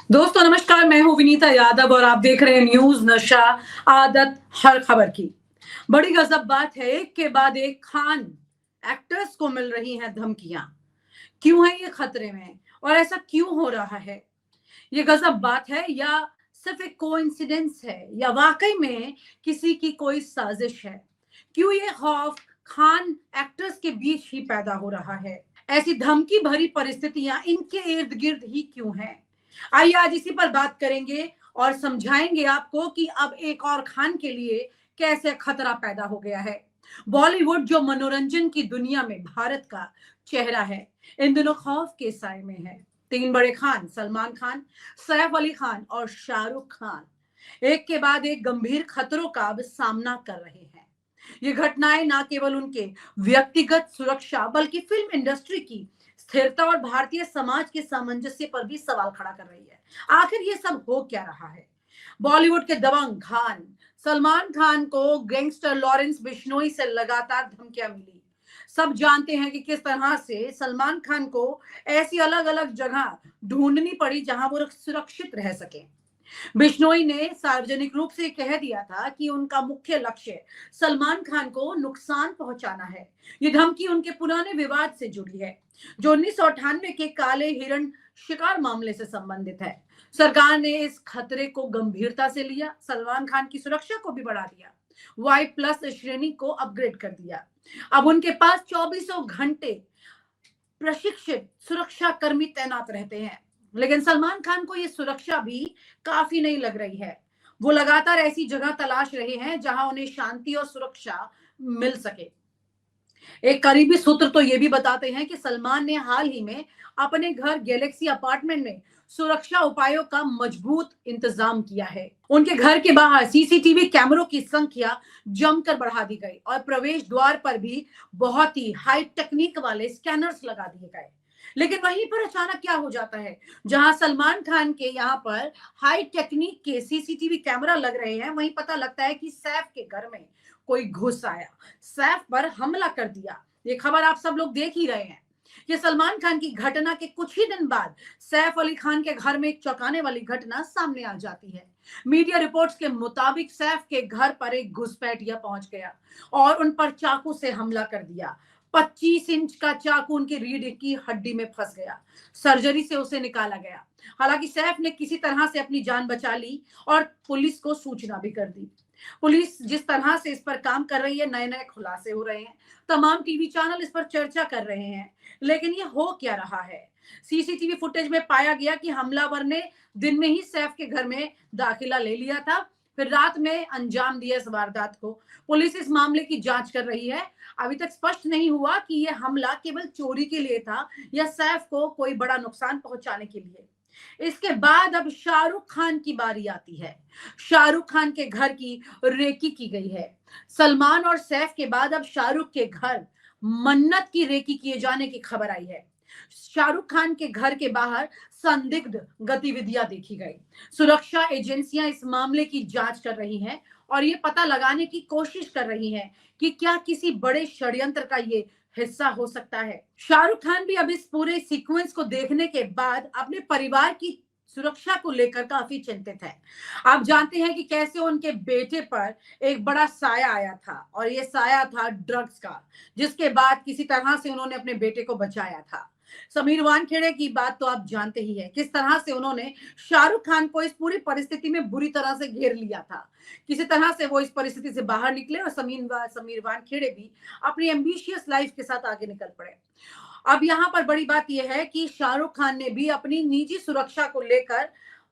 दोस्तों नमस्कार, मैं हूं विनीता यादव और आप देख रहे हैं न्यूज नशा आदत हर खबर की। बड़ी गजब बात है, एक के बाद एक खान एक्टर्स को मिल रही हैं धमकियां। क्यों है ये खतरे में और ऐसा क्यों हो रहा है? ये गजब बात है या सिर्फ एक कोइंसिडेंस है या वाकई में किसी की कोई साजिश है? क्यों ये खौफ खान एक्टर्स के बीच ही पैदा हो रहा है? ऐसी धमकी भरी परिस्थितियां इनके इर्द गिर्द ही क्यों हैं? आइए आज इसी पर बात करेंगे और समझाएंगे आपको कि अब एक और खान के लिए कैसे खतरा पैदा हो गया है। बॉलीवुड जो मनोरंजन की दुनिया में भारत का चेहरा है, इन दिनों खौफ के साए में है। तीन बड़े खान सलमान खान, सैफ अली खान और शाहरुख खान एक के बाद एक गंभीर खतरों का अब सामना कर रहे हैं। ये घटनाएं न केवल उनके व्यक्तिगत सुरक्षा बल्कि फिल्म इंडस्ट्री की स्थिरता और भारतीय समाज के सामंजस्य पर भी सवाल खड़ा कर रही है। आखिर ये सब हो क्या रहा है? बॉलीवुड के दबंग खान सलमान खान को गैंगस्टर लॉरेंस बिश्नोई से लगातार धमकियां मिली। सब जानते हैं कि किस तरह से सलमान खान को ऐसी अलग अलग जगह ढूंढनी पड़ी जहां वो सुरक्षित रह सके। बिश्नोई ने सार्वजनिक रूप से कह दिया था कि उनका मुख्य लक्ष्य सलमान खान को नुकसान पहुंचाना है। ये धमकी उनके पुराने विवाद से जुड़ी है, जो 1998 के काले हिरण शिकार मामले से संबंधित है। सरकार ने इस खतरे को गंभीरता से लिया, सलमान खान की सुरक्षा को भी बढ़ा दिया, वाई प्लस श्रेणी को अपग्रेड कर दिया। अब उनके पास 24 घंटे प्रशिक्षित सुरक्षा कर्मी तैनात रहते हैं। लेकिन सलमान खान को यह सुरक्षा भी काफी नहीं लग रही है। वो लगातार ऐसी जगह तलाश रहे हैं जहां उन्हें शांति और सुरक्षा मिल सके। एक करीबी सूत्र तो ये भी बताते हैं कि सलमान ने हाल ही में अपने घर गैलेक्सी अपार्टमेंट में सुरक्षा उपायों का मजबूत इंतजाम किया है। उनके घर के बाहर सीसीटीवी कैमरों की संख्या जमकर बढ़ा दी गई और प्रवेश द्वार पर भी बहुत ही हाई टेक्निक वाले स्कैनर्स लगा दिए गए। लेकिन वहीं पर अचानक क्या हो जाता है, जहां सलमान खान के यहाँ पर हाई टेक्निक के सीसीटीवी कैमरा लग रहे हैं, वहीं पता लगता है कि सैफ के घर में कोई घुस आया, सैफ पर हमला कर दिया। ये खबर आप सब लोग देख ही रहे हैं। ये सलमान खान की घटना के कुछ ही दिन बाद सैफ अली खान के घर में एक चौंकाने वाली घटना सामने आ जाती है। मीडिया रिपोर्ट्स के मुताबिक सैफ के घर पर एक घुसपैठिया पहुंच गया और उन पर चाकू से हमला कर दिया। 25 इंच का चाकू उनकी रीढ़ की हड्डी में फंस गया। सर्जरी से उसे निकाला गया। हालांकि सैफ ने किसी तरह से अपनी जान बचा ली और पुलिस को सूचना भी कर दी। पुलिस जिस तरह से इस पर काम कर रही है, नए नए खुलासे हो रहे हैं, तमाम टीवी चैनल इस पर चर्चा कर रहे हैं। लेकिन ये हो क्या रहा है? सीसीटीवी फुटेज में पाया गया कि हमलावर ने दिन में ही सैफ के घर में दाखिला ले लिया था, फिर रात में अंजाम दिया इस वारदात को। पुलिस इस मामले की जांच कर रही है। अभी तक स्पष्ट नहीं हुआ कि यह हमला केवल चोरी के लिए था या सैफ को कोई बड़ा नुकसान पहुंचाने के लिए। इसके बाद अब शाहरुख खान की बारी आती है। शाहरुख खान के घर की रेकी की गई है। सलमान और सैफ के बाद अब शाहरुख के घर मन्नत की रेकी किए जाने की खबर आई है। शाहरुख खान के घर के बाहर संदिग्ध गतिविधियां देखी गई। सुरक्षा एजेंसियां इस मामले की जांच कर रही हैं और ये पता लगाने की कोशिश कर रही हैं कि क्या किसी बड़े षड्यंत्र का ये हिस्सा हो सकता है। शाहरुख खान भी अब इस पूरे सीक्वेंस को देखने के बाद अपने परिवार की सुरक्षा को लेकर काफी चिंतित है। आप जानते हैं कि कैसे उनके बेटे पर एक बड़ा साया आया था और ये साया था ड्रग्स का, जिसके बाद किसी तरह से उन्होंने अपने बेटे को बचाया था। समीर वानखेड़े की बात तो आप जानते ही है, किस तरह से उन्होंने शाहरुख खान को इस पूरी परिस्थिति में बुरी तरह से घेर लिया था। किसी तरह से वो इस परिस्थिति से बाहर निकले और समीर वानखेड़े भी अपनी एम्बिशियस लाइफ के साथ आगे निकल पड़े। अब यहाँ पर बड़ी बात यह है कि शाहरुख खान ने भी अपनी निजी सुरक्षा को लेकर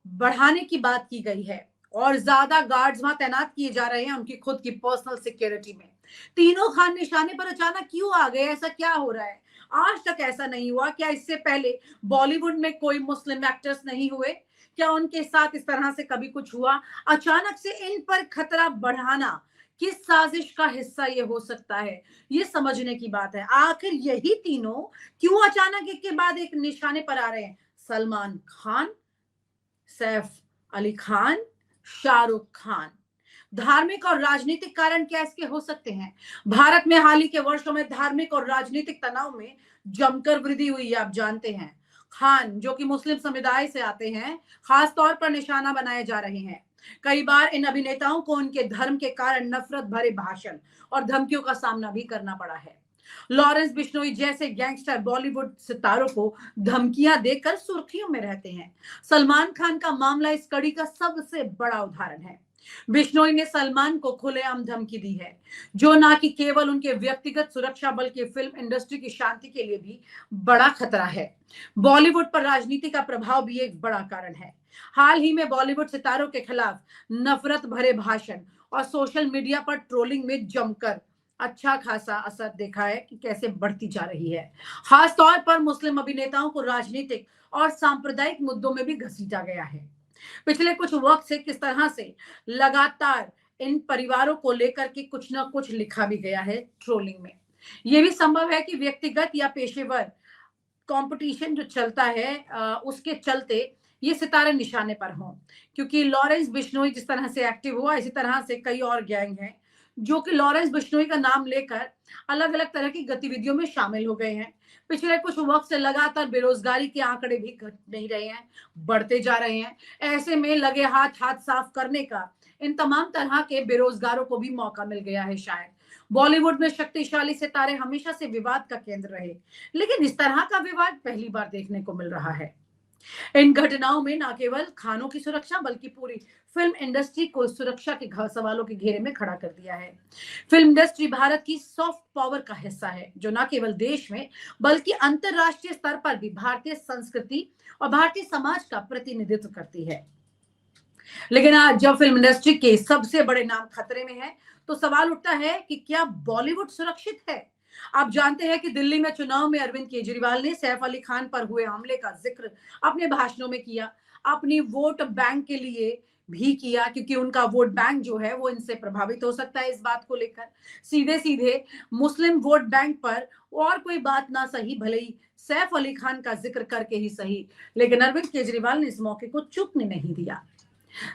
बढ़ाने की बात की गई है और ज्यादा गार्ड्स वहां तैनात किए जा रहे हैं उनकी खुद की पर्सनल सिक्योरिटी में। तीनों खान निशाने पर अचानक क्यों आ गए? ऐसा क्या हो रहा है? आज तक ऐसा नहीं हुआ। क्या इससे पहले बॉलीवुड में कोई मुस्लिम एक्टर्स नहीं हुए? क्या उनके साथ इस तरह से कभी कुछ हुआ? अचानक से इन पर खतरा बढ़ाना किस साजिश का हिस्सा ये हो सकता है? ये समझने की बात है। आखिर यही तीनों क्यों अचानक एक के बाद एक निशाने पर आ रहे हैं? सलमान खान, सैफ अली खान, शाहरुख खान। धार्मिक और राजनीतिक कारण क्या इसके हो सकते हैं? भारत में हाल ही के वर्षों में धार्मिक और राजनीतिक तनाव में जमकर वृद्धि हुई है, आप जानते हैं। खान जो कि मुस्लिम समुदाय से आते हैं, खास तौर पर निशाना बनाए जा रहे हैं। कई बार इन अभिनेताओं को उनके धर्म के कारण नफरत भरे भाषण और धमकियों का सामना भी करना पड़ा है। लॉरेंस बिश्नोई जैसे गैंगस्टर बॉलीवुड सितारों को धमकियां देकर सुर्खियों में रहते हैं। सलमान खान का मामला इस कड़ी का सबसे बड़ा उदाहरण है। बिश्नोई ने सलमान को खुलेआम धमकी दी है, जो ना कि केवल उनके व्यक्तिगत सुरक्षा बल्कि फिल्म इंडस्ट्री की शांति के लिए भी बड़ा खतरा है। बॉलीवुड पर राजनीति का प्रभाव भी एक बड़ा कारण है। हाल ही में बॉलीवुड सितारों के खिलाफ नफरत भरे भाषण और सोशल मीडिया पर ट्रोलिंग में जमकर अच्छा खासा असर देखा है कि कैसे बढ़ती जा रही है। खास तौर पर मुस्लिम अभिनेताओं को राजनीतिक और सांप्रदायिक मुद्दों में भी घसीटा गया है। पिछले कुछ वक्त से किस तरह से लगातार इन परिवारों को लेकर के कुछ ना कुछ लिखा भी गया है ट्रोलिंग में। यह भी संभव है कि व्यक्तिगत या पेशेवर कंपटीशन जो चलता है उसके चलते ये सितारे निशाने पर हों, क्योंकि लॉरेंस बिश्नोई जिस तरह से एक्टिव हुआ, इसी तरह से कई और गैंग हैं जो कि लॉरेंस बिश्नोई का नाम लेकर अलग अलग तरह की गतिविधियों में शामिल हो गए हैं। पिछले कुछ वक्त से लगातार बेरोजगारी के आंकड़े भी घट नहीं रहे हैं, बढ़ते जा रहे हैं। ऐसे में लगे हाथ हाथ साफ करने का इन तमाम तरह के बेरोजगारों को भी मौका मिल गया है। शायद बॉलीवुड में शक्तिशाली सितारे हमेशा से विवाद का केंद्र रहे, लेकिन इस तरह का विवाद पहली बार देखने को मिल रहा है। इन घटनाओं में न केवल खानों की सुरक्षा बल्कि पूरी फिल्म इंडस्ट्री को सुरक्षा के सवालों के घेरे में खड़ा कर दिया है। फिल्म इंडस्ट्री भारत की सॉफ्ट पावर का हिस्सा है, जो न केवल देश में बल्कि अंतरराष्ट्रीय स्तर पर भी भारतीय संस्कृति और भारतीय समाज का प्रतिनिधित्व करती है। लेकिन आज जब फिल्म इंडस्ट्री के सबसे बड़े नाम खतरे में है, तो सवाल उठता है कि क्या बॉलीवुड सुरक्षित है? आप जानते हैं कि दिल्ली में चुनाव में अरविंद केजरीवाल ने सैफ अली खान पर हुए हमले का जिक्र अपने भाषणों में किया, अपनी वोट बैंक के लिए भी किया, क्योंकि उनका वोट बैंक जो है वो इनसे प्रभावित हो सकता है। इस बात को लेकर सीधे सीधे मुस्लिम वोट बैंक पर और कोई बात ना सही, भले ही सैफ अली खान का जिक्र करके ही सही, लेकिन अरविंद केजरीवाल ने इस मौके को चूकने नहीं दिया।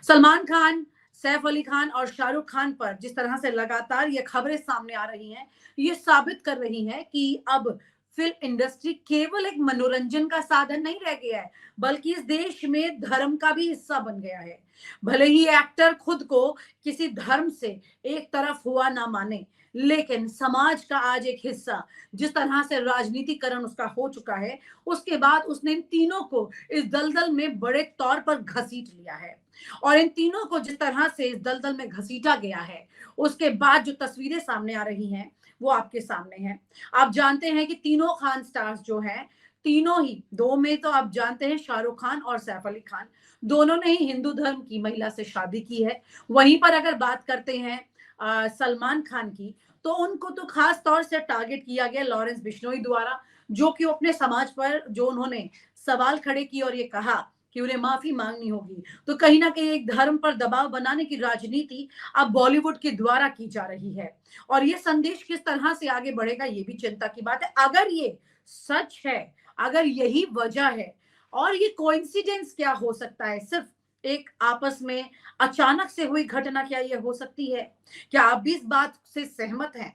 सलमान खान, सैफ अली खान और शाहरुख खान पर जिस तरह से लगातार ये खबरें सामने आ रही हैं, ये साबित कर रही हैं कि अब फिल्म इंडस्ट्री केवल एक मनोरंजन का साधन नहीं रह गया है, बल्कि इस देश में धर्म का भी हिस्सा बन गया है। भले ही एक्टर खुद को किसी धर्म से एक तरफ हुआ ना माने, लेकिन समाज का आज एक हिस्सा जिस तरह से राजनीतिकरण उसका हो चुका है, उसके बाद उसने इन तीनों को इस दलदल में बड़े तौर पर घसीट लिया है। और इन तीनों को जिस तरह से इस दलदल में घसीटा गया है, उसके बाद जो तस्वीरें सामने आ रही हैं वो आपके सामने हैं। आप जानते हैं कि तीनों खान स्टार्स जो हैं, तीनों ही, दो में तो आप जानते हैं शाहरुख खान और सैफ अली खान, दोनों ने ही हिंदू धर्म की महिला से शादी की है। वहीं पर अगर बात करते हैं सलमान खान की, तो उनको तो खास तौर से टारगेट किया गया लॉरेंस बिश्नोई द्वारा, जो कि अपने समाज पर जो उन्होंने सवाल खड़े किए और ये कहा कि उन्हें माफी मांगनी होगी। तो कहीं ना कहीं एक धर्म पर दबाव बनाने की राजनीति अब बॉलीवुड के द्वारा की जा रही है, और ये संदेश किस तरह से आगे बढ़ेगा ये भी चिंता की बात है। अगर ये सच है, अगर यही वजह है, और ये कोइंसिडेंस क्या हो सकता है, सिर्फ एक आपस में अचानक से हुई घटना क्या ये हो सकती है? क्या आप भी इस बात से सहमत हैं,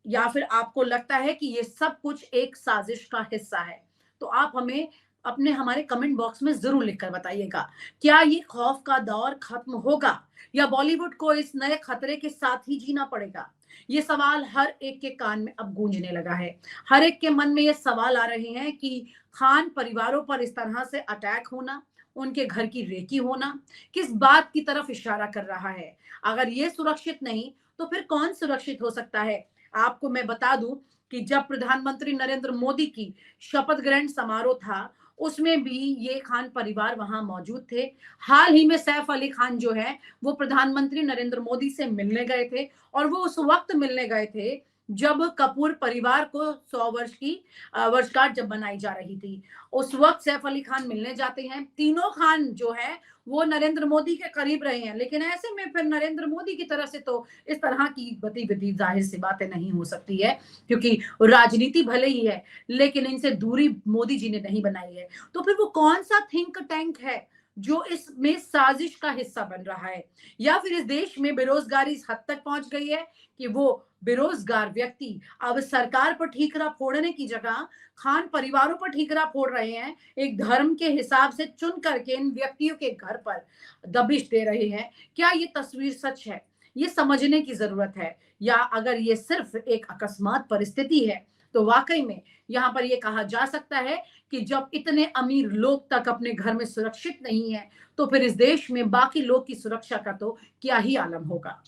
या फिर आपको लगता है कि ये सब कुछ एक साजिश का हिस्सा है? तो आप हमें अपने हमारे कमेंट बॉक्स में जरूर लिखकर बताइएगा। क्या ये खौफ का दौर खत्म होगा, या बॉलीवुड को इस नए खतरे के साथ ही जीना पड़ेगा? ये सवाल हर एक के कान में अब गूंजने लगा है। हर एक के मन में ये सवाल आ रहे हैं कि खान परिवारों पर इस तरह से अटैक होना, उनके घर की रेकी होना, किस बात की तरफ इशारा कर रहा है? अगर ये सुरक्षित नहीं, तो फिर कौन सुरक्षित हो सकता है? आपको मैं बता दूं कि जब प्रधानमंत्री नरेंद्र मोदी की शपथ ग्रहण समारोह था, उसमें भी ये खान परिवार वहां मौजूद थे। हाल ही में सैफ अली खान जो है वो प्रधानमंत्री नरेंद्र मोदी से मिलने गए थे, और वो उस वक्त मिलने गए थे जब कपूर परिवार को 100 वर्ष की वर्षगांठ जब बनाई जा रही थी। उस वक्त सैफ अली खान मिलने जाते हैं। तीनों खान जो है वो नरेंद्र मोदी के करीब रहे हैं, लेकिन ऐसे में फिर नरेंद्र मोदी की तरफ से तो इस तरह की गतिविधि जाहिर सी बातें नहीं हो सकती है, क्योंकि राजनीति भले ही है लेकिन इनसे दूरी मोदी जी ने नहीं बनाई है। तो फिर वो कौन सा थिंक टैंक है जो इसमें साजिश का हिस्सा बन रहा है, या फिर इस देश में बेरोजगारी इस हद तक पहुंच गई है कि वो बेरोजगार व्यक्ति अब सरकार पर ठीकरा फोड़ने की जगह खान परिवारों पर ठीकरा फोड़ रहे हैं, एक धर्म के हिसाब से चुन करके इन व्यक्तियों के घर पर दबिश दे रहे हैं। क्या ये तस्वीर सच है? ये समझने की जरूरत है। या अगर ये सिर्फ एक अकस्मात परिस्थिति है तो वाकई में यहाँ पर ये कहा जा सकता है कि जब इतने अमीर लोग तक अपने घर में सुरक्षित नहीं है तो फिर इस देश में बाकी लोग की सुरक्षा का तो क्या ही आलम होगा।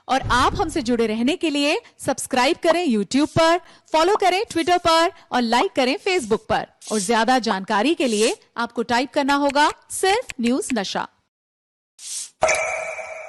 और आप हमसे जुड़े रहने के लिए सब्सक्राइब करें YouTube पर, फॉलो करें Twitter पर और लाइक करें Facebook पर। और ज्यादा जानकारी के लिए आपको टाइप करना होगा सिर्फ न्यूज़ नशा।